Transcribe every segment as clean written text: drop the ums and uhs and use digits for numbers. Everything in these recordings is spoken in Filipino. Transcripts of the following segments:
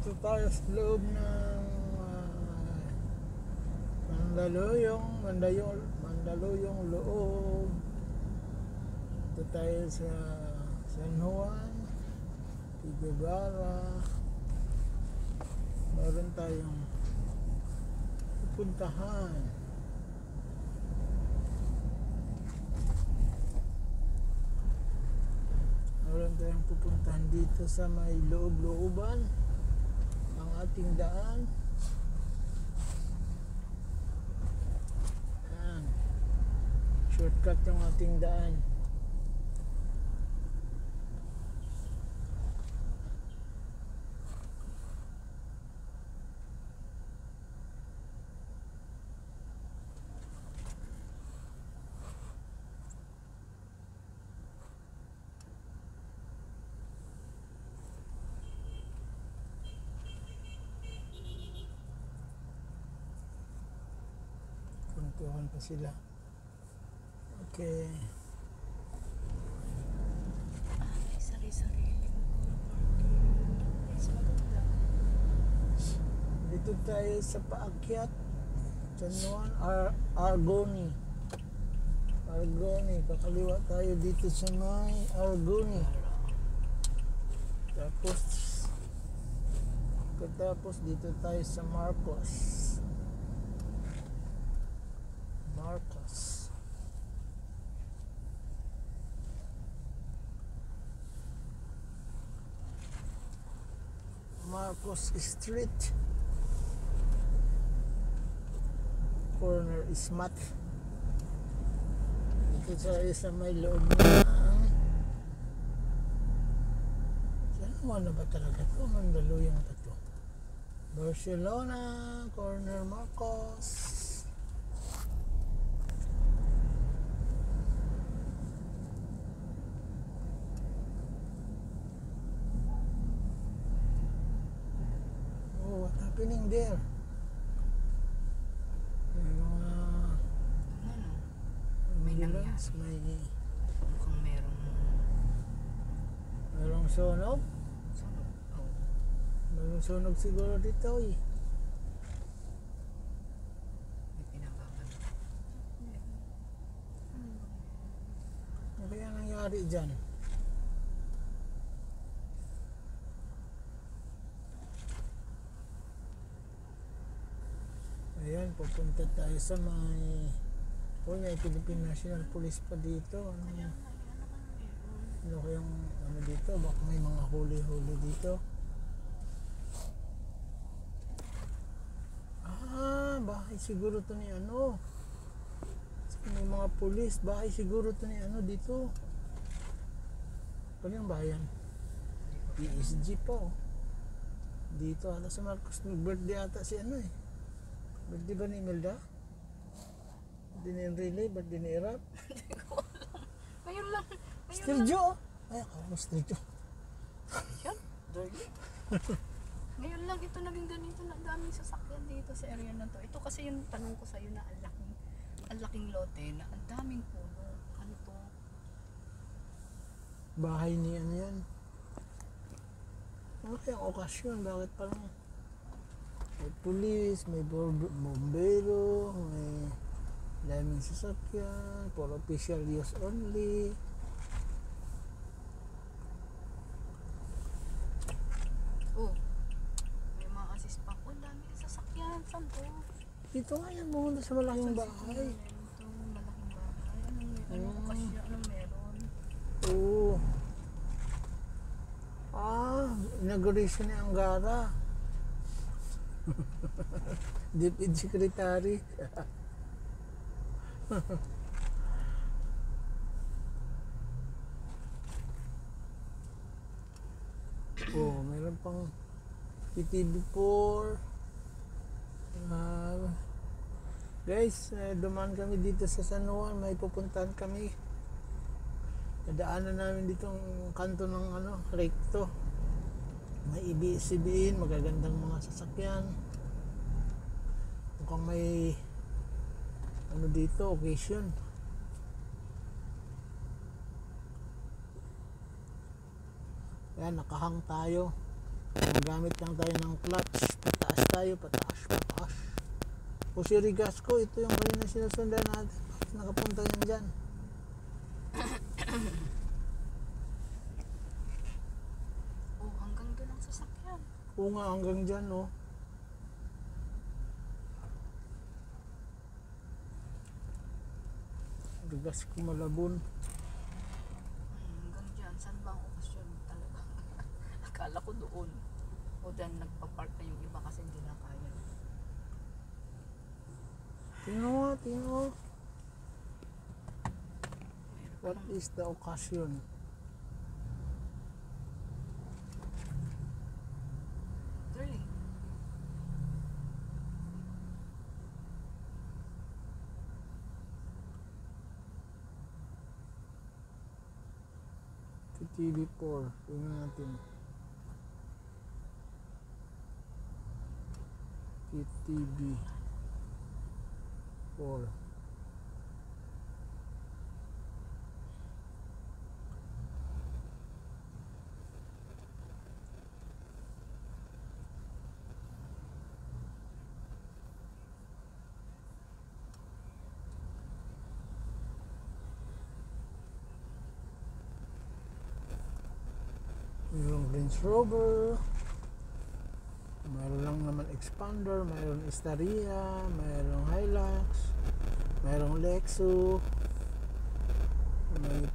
Dito tayo sa loob ng Mandaluyong loob. Dito tayo sa San Juan, Pigabara. Meron tayong pupuntahan. Meron tayong pupuntahan dito sa may loob-looban ang ating daan. Ayan. Shortcut yung ating daan. Puntuhan pa sila. Okay. May sarili-sarili. Dito tayo sa paakyat. San Juan, Argoni. Kakaliwa tayo dito sa may Argoni. Tapos dito tayo sa Marcos. Marcos Street. Corner Ismat. Dito tayo sa may loob ng San na ba talaga ito? Mandaluyong pa ito. Barcelona, Corner Marcos. Oh, what happening there? May ambulance, nangyari. Kung merong sunog? sunog. Oh. Merong sunog siguro dito eh. May pinababalo. Ano kaya nangyari dyan? Ayan, pupunta tayo sa may may Philippine National Police pa dito. Ano kayang dito? Baka may mga huli-huli dito. Bahay siguro to ni may mga pulis. Bahay siguro to ni dito. Kanyang bayan. PSG pa dito hala sa Marcos. Birthday ata si Birthday ba ni Imelda? Birthday ni Enrile? Birthday ni Irap? Hindi ko alam. Ngayon lang. Stiljo! Ay, akala mo Stiljo. Yan. Ngayon lang ito naging ganito. Ang daming sasakyan dito sa area na to. Ito kasi yung tanong ko sa'yo na ang laking lote na ang daming puno. Ano to? Bahay ni yan? Ano kaya ang okasyon? Bakit parang may pulis, may bombero, may daming sasakyan, for official use only. Oh, may mga assist pa. Oh, daming sasakyan. Saan to? Dito nga yan, pumunta sa malaking bahay. Ito, malaking bahay. Anong okasyon? Anong meron? Oo. Inauguration ni Angara. Deputy Secretary. Meron pang PTV4. Guys, dumaan kami dito sa San Juan. May pupuntahan kami. Nadaanan namin dito ang kanto ng recto. May ibig-sabihin, magagandang mga sasakyan. Mukhang may dito, occasion. Ayan, nakahang tayo. Magamit lang tayo ng clutch. Pataas tayo, pataas, pataas. O si Rigasco, ito yung kanina sinusundan natin. Bakit nakapunta yan dyan? Oh, hanggang doon ang sasakyan. Oo nga, hanggang dyan, oh. Rigasco Malabon. Hanggang dyan. Saan ba ang okasyon talaga? Akala ko doon. O dan nagpa-park na yung iba kasi hindi na kaya. Tingnan mo, tingnan mo. Meron What pa is the occasion? really? TV4. Tingnan natin. TV4. Mayroong Range Rover, mayroon lang naman Expander, mayroon Estaria, mayroong Hilux, mayroong Lexus, may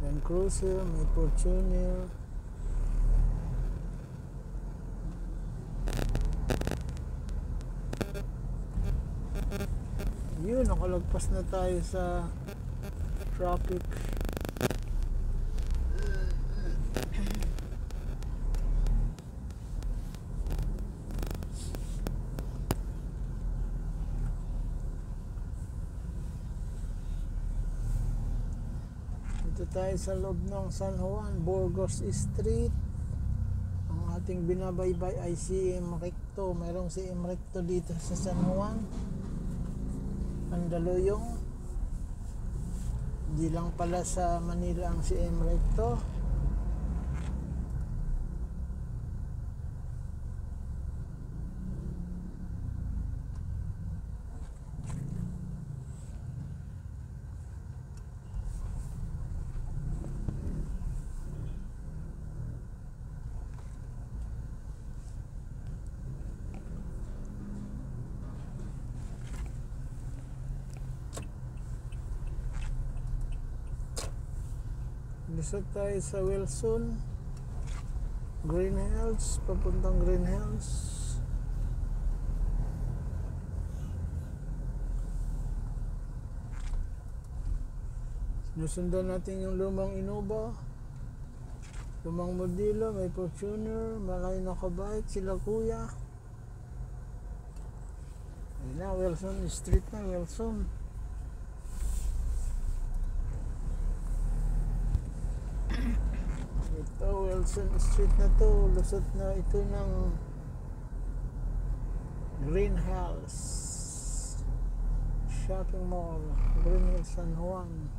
Land Cruiser, may Fortuner. Yun, nakalagpas na tayo sa traffic. Dito tayo sa loob ng San Juan, Burgos Street. Ang ating binabaybay ay CM Recto. Mayroong CM Recto dito sa San Juan. Mandaluyong. Hindi lang pala sa Manila ang CM Recto. Lusot tayo sa Wilson, Green Hills, papuntang Green Hills. Sinusundan natin yung lumang Innova, lumang modelo, may Fortuner, malay nakabike, sila kuya. Ayun na, Wilson Street na, Wilson. Ito, Wilson Street na to. Lusot na ito ng Green Hills Shopping Mall, Green Hills, San Juan.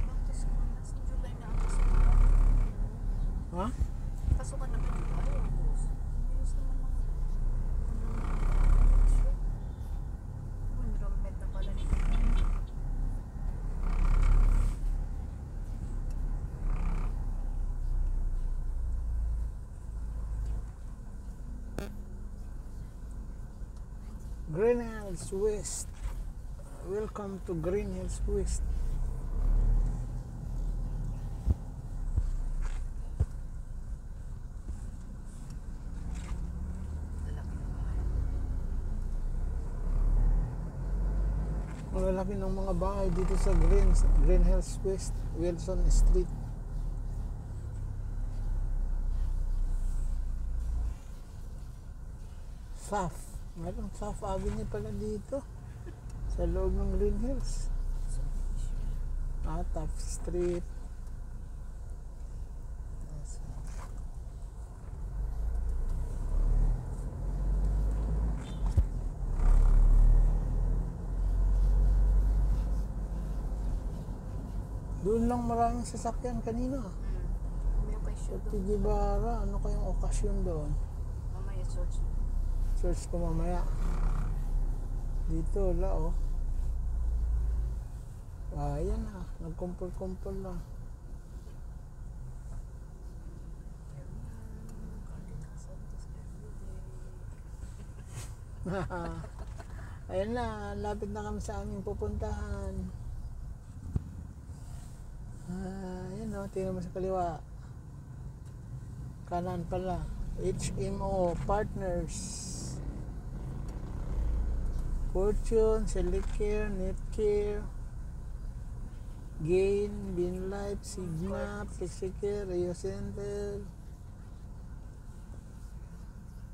Bakit sa July na ang pasukan? Ha? Pasukan na ba July? Ayos naman ang enrollment na pala nito. Green Hills West. Welcome to Green Hills West. Lalaki na bahay. Ang lalaki ng mga bahay dito sa Green Hills West, Wilson Street. SAF. Mayroong SAF Avenue pala dito sa loob ng Green Hills. Taft Street. Doon lang maraming sasakyan kanina. Issue Sa daw. Tigibara, ano kayong okasyon doon? Mamaya search mo. Search ko mamaya. Dito, wala oh. Ayan na, nagkumpul-kumpul lang. Cardinal Santos everyday. Ayan na, lapit na kami sa aming pupuntahan. Ayan o, tingnan mo sa kaliwa. Kanan pala. HMO Partners. Fortune, Selecare, Netcare, Gain, Binlife, Sigma, Flexicare, Rio Center.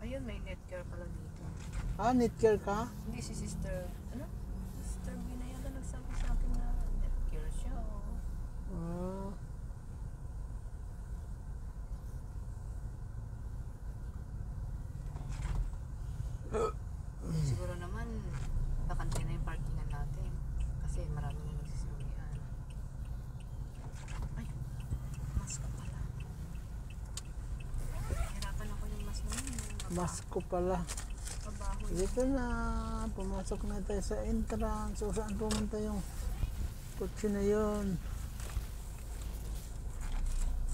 Ayun, may netcare pala dito. Netcare ka? Hindi si Sister, ano? Sister Bina yata nagsabi sa akin na netcare siya. Oh. Ah, Siguro naman, bakante na yung parkingan natin. Kasi marami na nagsisurian. Ay, mas ka pala. Hirapan ako yung mas na yun. Masko pala. Mabaho yun. Dito na, pumasok na tayo sa entrance. O saan pumunta yung kotse na yun?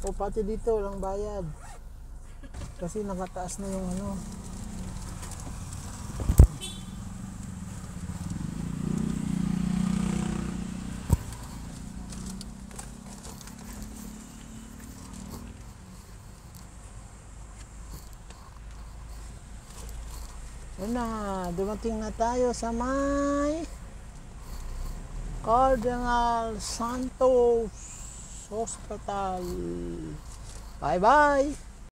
O pati dito, walang bayad. Kasi nakataas na yung ano. Yun na, dumating na tayo sa may Cardinal Santos Hospital. Bye-bye!